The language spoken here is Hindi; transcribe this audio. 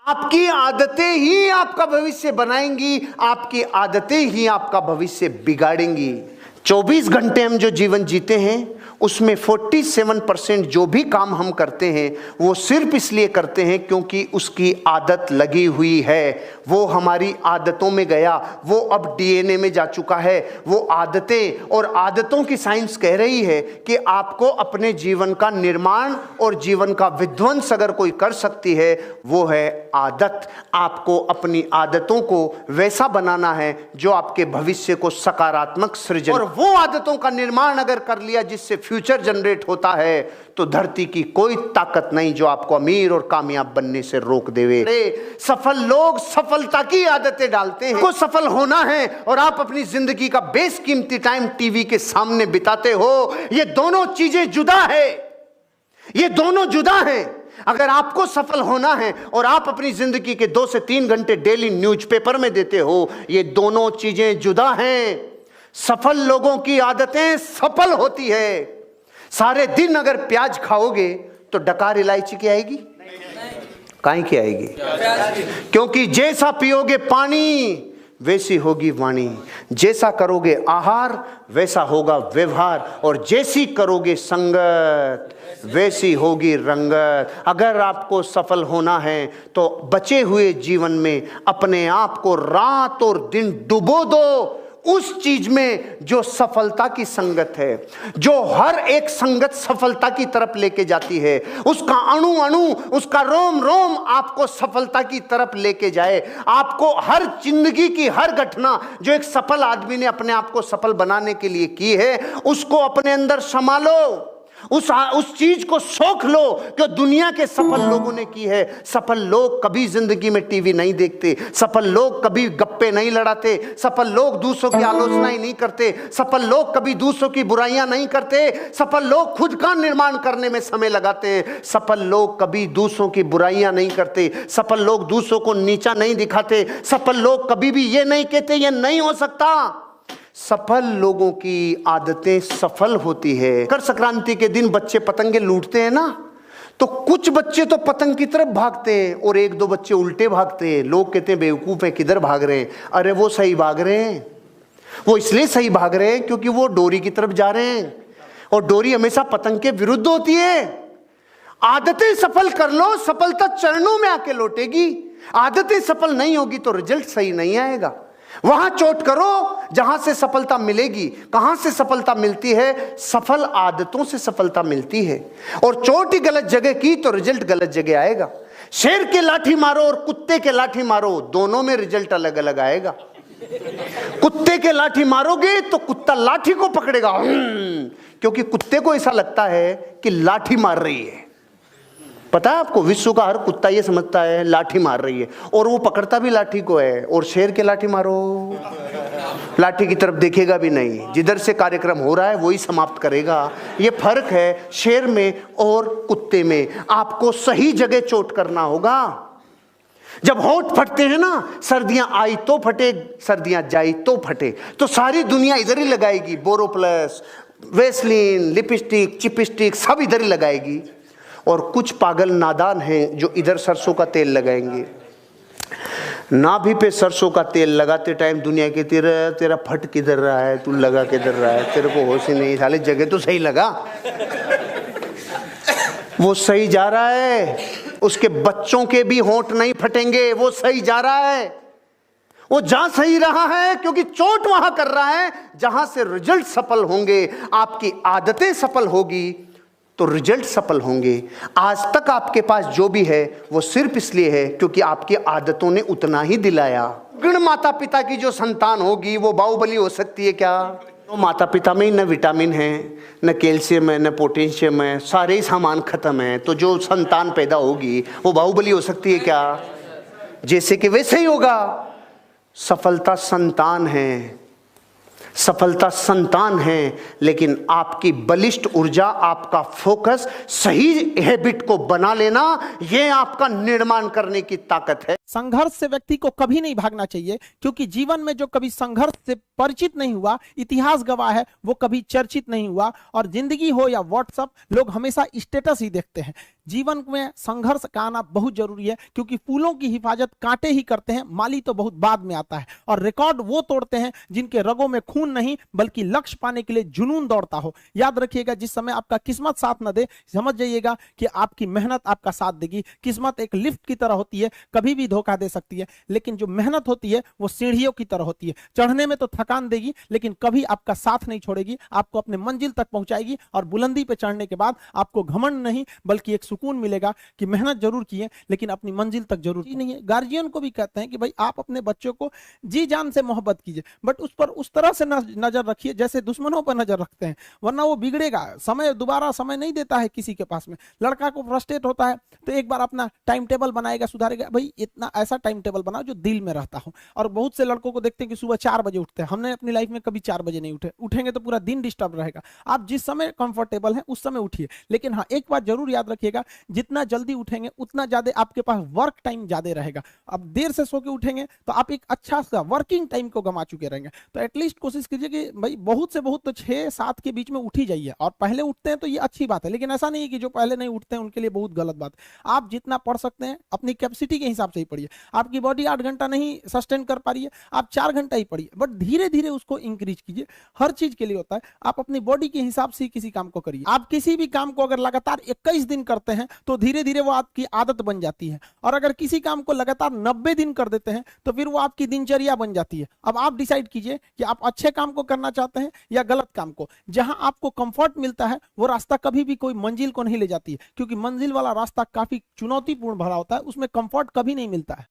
आपकी आदतें ही आपका भविष्य बनाएंगी, आपकी आदतें ही आपका भविष्य बिगाड़ेंगी। 24 घंटे हम जो जीवन जीते हैं उसमें 47% जो भी काम हम करते हैं वो सिर्फ इसलिए करते हैं क्योंकि उसकी आदत लगी हुई है। वो हमारी आदतों में गया, वो अब डीएनए में जा चुका है। वो आदतें और आदतों की साइंस कह रही है कि आपको अपने जीवन का निर्माण और जीवन का विध्वंस अगर कोई कर सकती है वो है आदत। आपको अपनी आदतों को वैसा बनाना है जो आपके भविष्य को सकारात्मक सृजन, और वो आदतों का निर्माण अगर कर लिया जिससे फ्यूचर जनरेट होता है तो धरती की कोई ताकत नहीं जो आपको अमीर और कामयाब बनने से रोक देवे। सफल लोग सफलता की आदतें डालते हैं, को सफल होना है और आप अपनी जिंदगी का बेशकीमती टाइम टीवी के सामने बिताते हो। ये दोनों चीजें जुदा है, ये दोनों जुदा हैं। अगर आपको सफल होना है और आप अपनी जिंदगी के 2 से 3 घंटे डेली न्यूज़पेपर में देते हो, ये दोनों चीजें जुदा हैं। सफल लोगों की आदतें सफल होती है। सारे दिन अगर प्याज खाओगे तो डकार इलायची की आएगी? काहे की आएगी? क्योंकि जैसा पियोगे पानी वैसी होगी वाणी, जैसा करोगे आहार वैसा होगा व्यवहार, और जैसी करोगे संगत वैसी होगी रंगत। अगर आपको सफल होना है तो बचे हुए जीवन में अपने आप को रात और दिन डुबो दो उस चीज में जो सफलता की संगत है, जो हर एक संगत सफलता की तरफ लेके जाती है। उसका अणु अणु, उसका रोम रोम आपको सफलता की तरफ लेके जाए। आपको हर जिंदगी की हर घटना जो एक सफल आदमी ने अपने आप को सफल बनाने के लिए की है उसको अपने अंदर संभालो। उस चीज को सोख लो जो दुनिया के सफल लोगों ने की है। सफल लोग कभी जिंदगी में टीवी नहीं देखते, सफल लोग कभी गप्पे नहीं लड़ाते, सफल लोग दूसरों की आलोचनाएं नहीं करते, सफल लोग कभी दूसरों की बुराइयां नहीं करते, सफल लोग खुद का निर्माण करने में समय लगाते हैं, सफल लोग कभी दूसरों की बुराइयां नहीं करते, सफल लोग दूसरों को नीचा नहीं दिखाते, सफल लोग कभी भी ये नहीं कहते ये नहीं हो सकता। सफल लोगों की आदतें सफल होती है। मकर संक्रांति के दिन बच्चे पतंगे लूटते हैं ना, तो कुछ बच्चे तो पतंग की तरफ भागते हैं और 1-2 बच्चे उल्टे भागते हैं। लोग कहते हैं बेवकूफ है, किधर भाग रहे हैं? अरे वो सही भाग रहे हैं। वो इसलिए सही भाग रहे हैं क्योंकि वो डोरी की तरफ जा रहे हैं, और डोरी हमेशा पतंग के विरुद्ध होती है। आदतें सफल कर लो, सफलता चरणों में आके लौटेगी। आदतें सफल नहीं होगी तो रिजल्ट सही नहीं आएगा। वहां चोट करो जहां से सफलता मिलेगी। कहां से सफलता मिलती है? सफल आदतों से सफलता मिलती है। और चोट ही गलत जगह की तो रिजल्ट गलत जगह आएगा। शेर के लाठी मारो और कुत्ते के लाठी मारो, दोनों में रिजल्ट अलग अलग आएगा। कुत्ते के लाठी मारोगे तो कुत्ता लाठी को पकड़ेगा, क्योंकि कुत्ते को ऐसा लगता है कि लाठी मार रही है। पता है आपको, विश्व का हर कुत्ता ये समझता है लाठी मार रही है, और वो पकड़ता भी लाठी को है। और शेर के लाठी मारो, लाठी की तरफ देखेगा भी नहीं, जिधर से कार्यक्रम हो रहा है वही समाप्त करेगा। ये फर्क है शेर में और कुत्ते में। आपको सही जगह चोट करना होगा। जब होंठ फटते हैं ना, सर्दियां आई तो फटे, सर्दियां जाई तो फटे, तो सारी दुनिया इधर ही लगाएगी। बोरोप्लस, वेस्लिन, लिपस्टिक, चिपस्टिक सब इधर ही लगाएगी। और कुछ पागल नादान हैं जो इधर सरसों का तेल लगाएंगे। नाभि पे सरसों का तेल लगाते टाइम दुनिया के तेरा फट किधर रहा है, तू लगा किधर रहा है, तेरे को होश ही नहीं, साले जगह तो सही लगा। वो सही जा रहा है, उसके बच्चों के भी होंठ नहीं फटेंगे, वो सही जा रहा है। वो जा सही रहा है क्योंकि चोट वहां कर रहा है जहां से रिजल्ट सफल होंगे। आपकी आदतें सफल होगी तो रिजल्ट सफल होंगे। आज तक आपके पास जो भी है वो सिर्फ इसलिए है क्योंकि आपकी आदतों ने उतना ही दिलाया। गण माता पिता की जो संतान होगी वो बाहुबली हो सकती है क्या? तो माता पिता में ही न विटामिन है, न कैल्शियम है, न पोटेशियम है, सारे ही सामान खत्म है, तो जो संतान पैदा होगी वो बाहुबली हो सकती है क्या? जैसे कि वैसे ही होगा। सफलता संतान है, सफलता संतान है, लेकिन आपकी बलिष्ठ ऊर्जा, आपका फोकस, सही हैबिट को बना लेना, यह आपका निर्माण करने की ताकत है। संघर्ष से व्यक्ति को कभी नहीं भागना चाहिए, क्योंकि जीवन में जो कभी संघर्ष से परिचित नहीं हुआ, इतिहास गवाह है, वो कभी चर्चित नहीं हुआ। और जिंदगी हो या व्हाट्सएप, लोग हमेशा स्टेटस ही देखते हैं। जीवन में संघर्ष का आना बहुत जरूरी है, क्योंकि फूलों की हिफाजत कांटे ही करते हैं, माली तो बहुत बाद में आता है। और रिकॉर्ड वो तोड़ते हैं जिनके रगों में खून नहीं बल्कि लक्ष्य पाने के लिए जुनून दौड़ता हो। याद रखिएगा, जिस समय आपका किस्मत साथ न दे, समझ जाइएगा कि आपकी मेहनत आपका साथ देगी। किस्मत एक लिफ्ट की तरह होती है, कभी भी धोखा दे सकती है, लेकिन जो मेहनत होती है वो सीढ़ियों की तरह होती है। चढ़ने में तो थकान देगी लेकिन कभी आपका साथ नहीं छोड़ेगी, आपको अपने मंजिल तक पहुंचाएगी। और बुलंदी पे चढ़ने के बाद आपको घमंड नहीं बल्कि एक सुकून मिलेगा कि मेहनत जरूर की है लेकिन अपनी मंजिल तक जरूर की नहीं है। गार्जियन को भी कहते हैं कि भाई आप अपने बच्चों को जी जान से मोहब्बत कीजिए, बट उस पर उस तरह से नजर रखिए जैसे दुश्मनों पर नजर रखते हैं, वरना वो बिगड़ेगा। दोबारा समय नहीं देता है किसी के पास में। लड़का को फ्रस्ट्रेट होता है तो एक बार अपना टाइम टेबल बनाएगा, सुधारेगा। भाई इतना ऐसा टाइम टेबल बनाओ जो दिल में रहता हो। और बहुत से लड़कों को देखते हैं कि सुबह 4 बजे उठते हैं। हमने अपनी लाइफ में कभी 4 बजे नहीं उठेंगे तो पूरा दिन डिस्टर्ब रहेगा। आप जिस समय कंफर्टेबल है उस समय उठिए, लेकिन हाँ एक बात जरूर याद रखिएगा, जितना जल्दी उठेंगे उतना ज्यादा आपके पास वर्क टाइम ज्यादा रहेगा। अब देर से सो के उठेंगे तो आप एक अच्छा सा वर्किंग टाइम को गंवा चुके रहेंगे। तो एटलीस्ट कोशिश कीजिए कि भाई बहुत से बहुत तो 6-7 के बीच में उठ ही जाइए। और पहले उठते हैं तो ये अच्छी बात है, लेकिन ऐसा नहीं है कि जो पहले नहीं उठते हैं उनके लिए बहुत गलत बात। आप जितना पढ़ सकते हैं अपनी कैपेसिटी के हिसाब से ही पढ़िए। आपकी बॉडी 8 घंटा नहीं सस्टेन कर पा रही है, आप 4 घंटा ही पढ़िए, बट धीरे धीरे उसको इंक्रीज कीजिए। हर चीज के लिए होता है, आप अपनी बॉडी के हिसाब से किसी काम को करिए। आप किसी भी काम को अगर लगातार 21 दिन करते हैं तो धीरे धीरे वो आपकी आदत बन जाती है। और अगर किसी काम को लगातार 90 दिन कर देते हैं तो फिर वो आपकी दिनचर्या बन जाती है। अब आप डिसाइड कीजिए कि आप अच्छे काम को करना चाहते हैं या गलत काम को। जहां आपको कंफर्ट मिलता है वो रास्ता कभी भी कोई मंजिल को नहीं ले जाती है, क्योंकि मंजिल वाला रास्ता काफी चुनौतीपूर्ण भरा होता है, उसमें कंफर्ट कभी नहीं मिलता है।